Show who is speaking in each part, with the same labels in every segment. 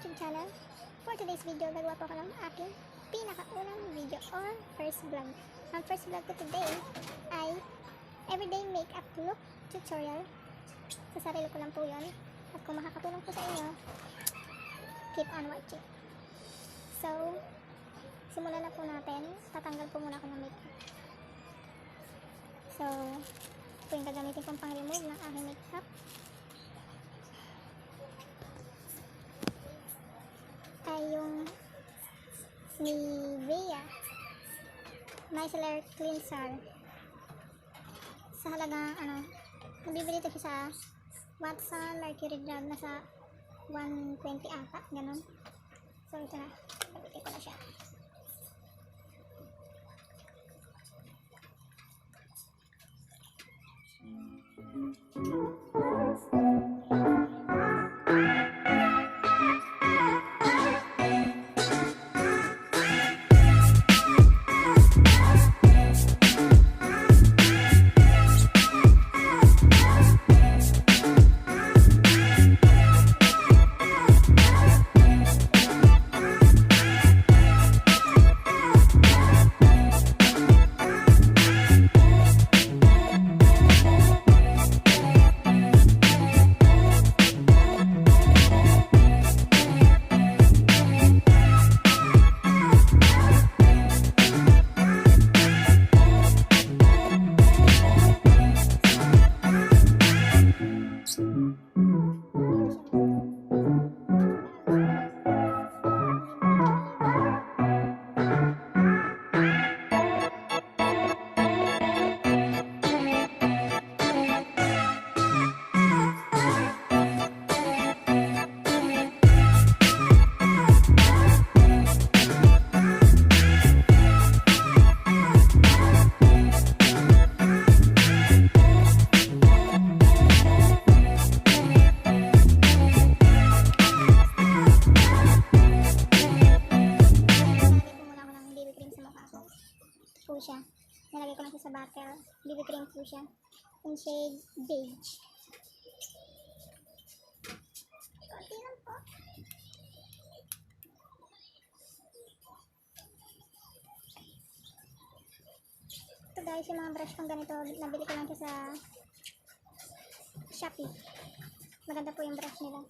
Speaker 1: YouTube channel. For today's video, gagawa po ako ng aking pinakaunang video or first vlog. Ang first vlog ko today ay everyday makeup look tutorial. Sa sarili ko lang po yun. At kung makakatulong po sa inyo, keep on watching. So, simulan na po natin. Tatanggal po muna ako ng makeup. So, ito yung gagamitin kong pang-remove ng aking makeup. Ay yung Nivea Micellar Cleanser sa halagang nabibili ito siya sa Watson Mercury Drug na sa 120 ata, ganun. So ito na, nabili ko na siya. Siya. Nalagay ko na siya sa bottle. BB cream po siya. In shade beige. Konti lang po. Ito guys, yung mga brush kong ganito, nabili ko lang siya sa Shopee. Maganda po yung brush nila.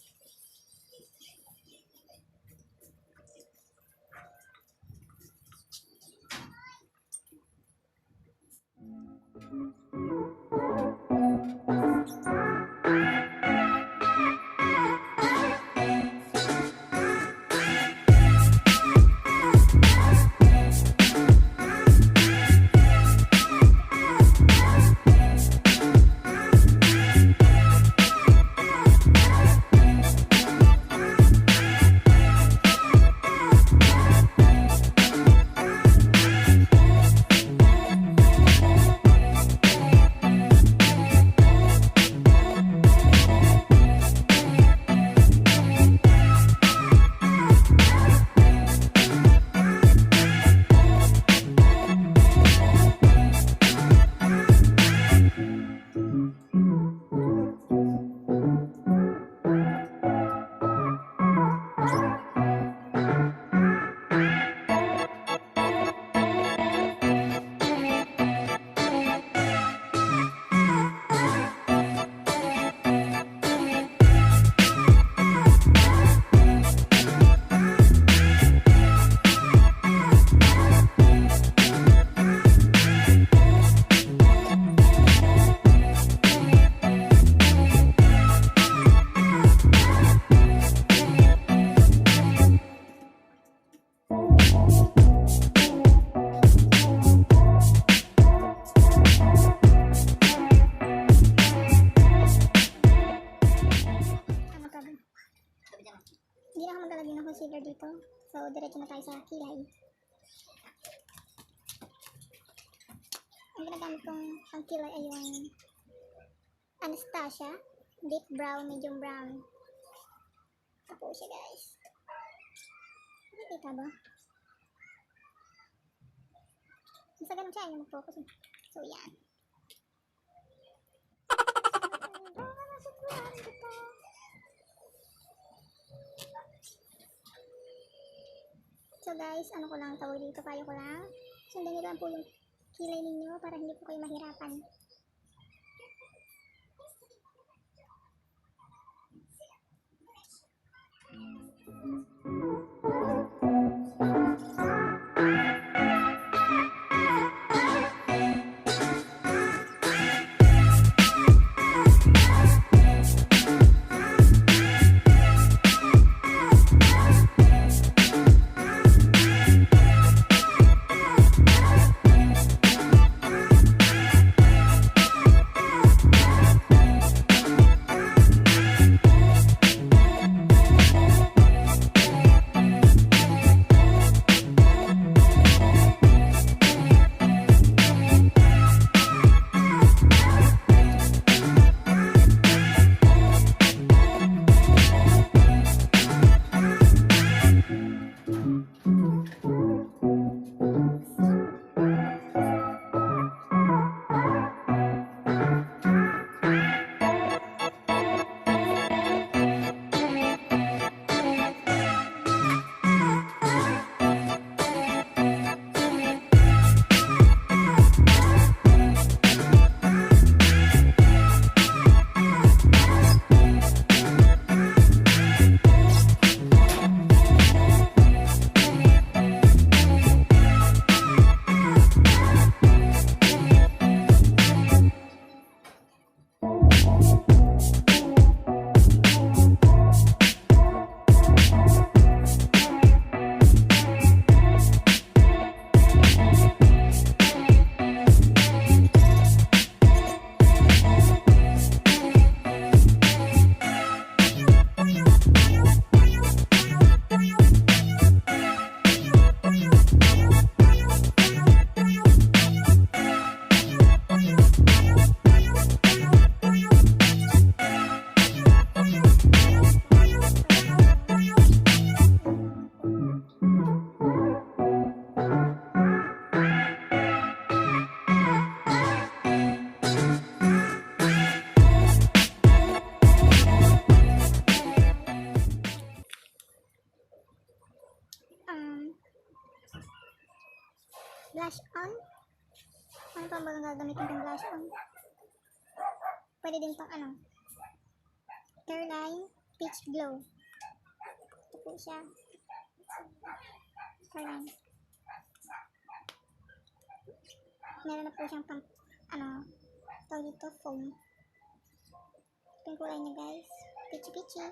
Speaker 1: Hindi na ako maglalagay ng concealer dito. So, diretso na tayo sa kilay. Ang ginagamit kong ang kilay ay yung Anastasia Deep Brown, Medium Brown. Ito po siya guys. Nakikita ba? Basta ganun siya, yung mag-focus. So, yan. So guys, ano ko lang tawag dito, payo ko lang. Sundan nyo lang po yung kilay ninyo para hindi po kayo mahirapan. Blush on. Ano pa ba gagamitin kong blush on? Pwede din pang ano, Caroline Peach Glow. Ito po siya. Caroline. Meron na po siyang pang, ano, tawag dito, foam. Ito yung kulay niya guys. Peachy peachy.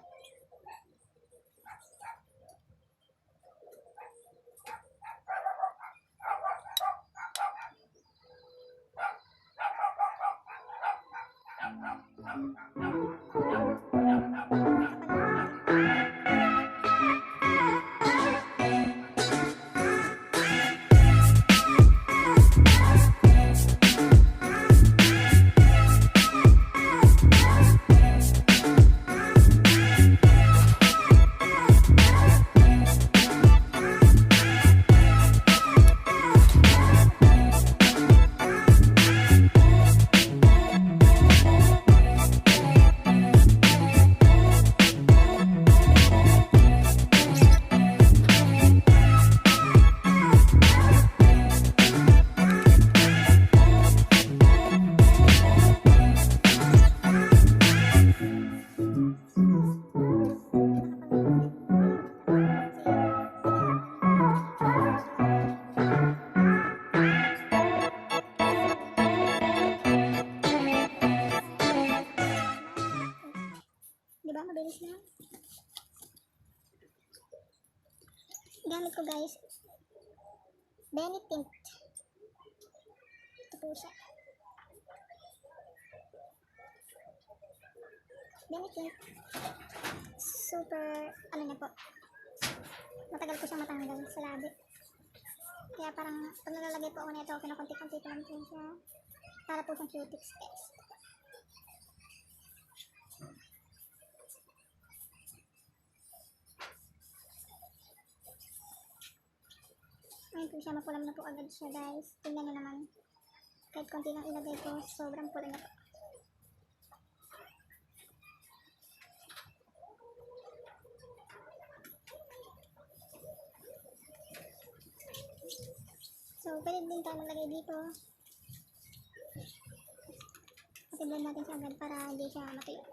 Speaker 1: Diba? Mabilis na. Gamit ko guys, Benny Tint. Ito po siya. Benny Tint. Super, ano na po. Matagal ko siyang matanggal sa labi. Kaya parang, pag nalalagay po ako na ito, kinakunti-kunti ko lang po siya. Para po siyang cutics guys. Ayun po siya, mapulam na po agad siya guys. Tingnan nyo naman. Kahit konti lang ilagay ko, sobrang pula na po. So, pwede din tayo maglagay dito. Patimlan natin siya agad para hindi siya matuyo.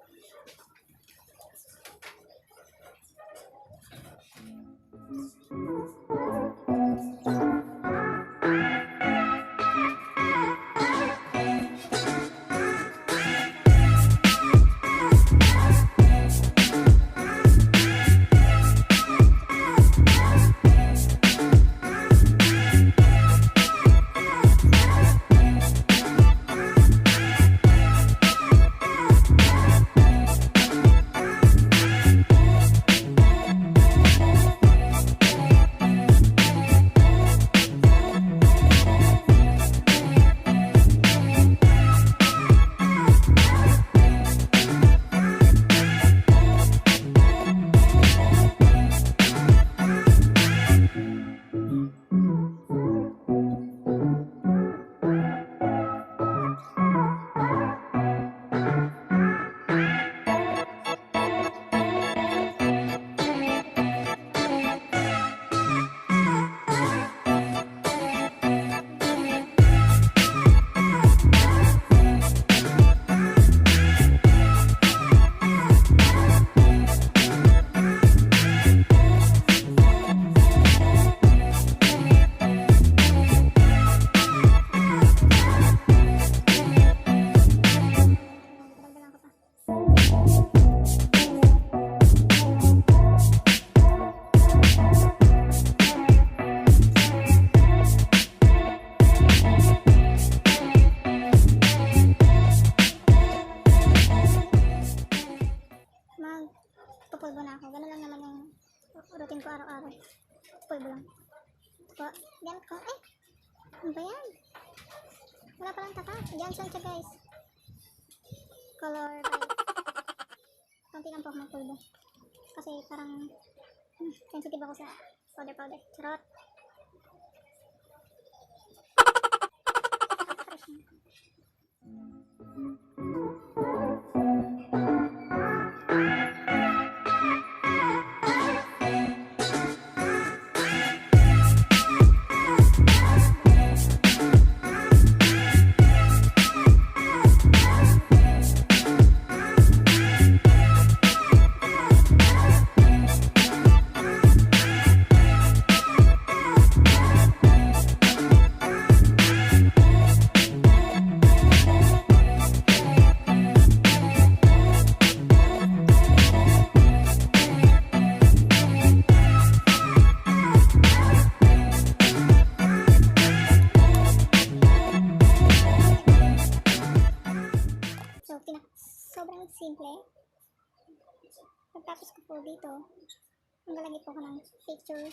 Speaker 1: Pupulbo na ako. Ganun lang naman yung routine ko araw-araw. Pupulbo lang. Po, yan ko. Eh! Ano ba yan? Wala palang tatak. Johnson siya guys. Color white. Konti lang po ako magpulbo. Kasi parang sensitive ako sa powder. Charot. Sobrang simple. Pagtapos ko po dito, maglalagay po ako ng picture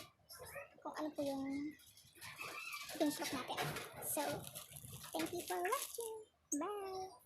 Speaker 1: kung ano po yung finish look natin. So, thank you for watching. Bye!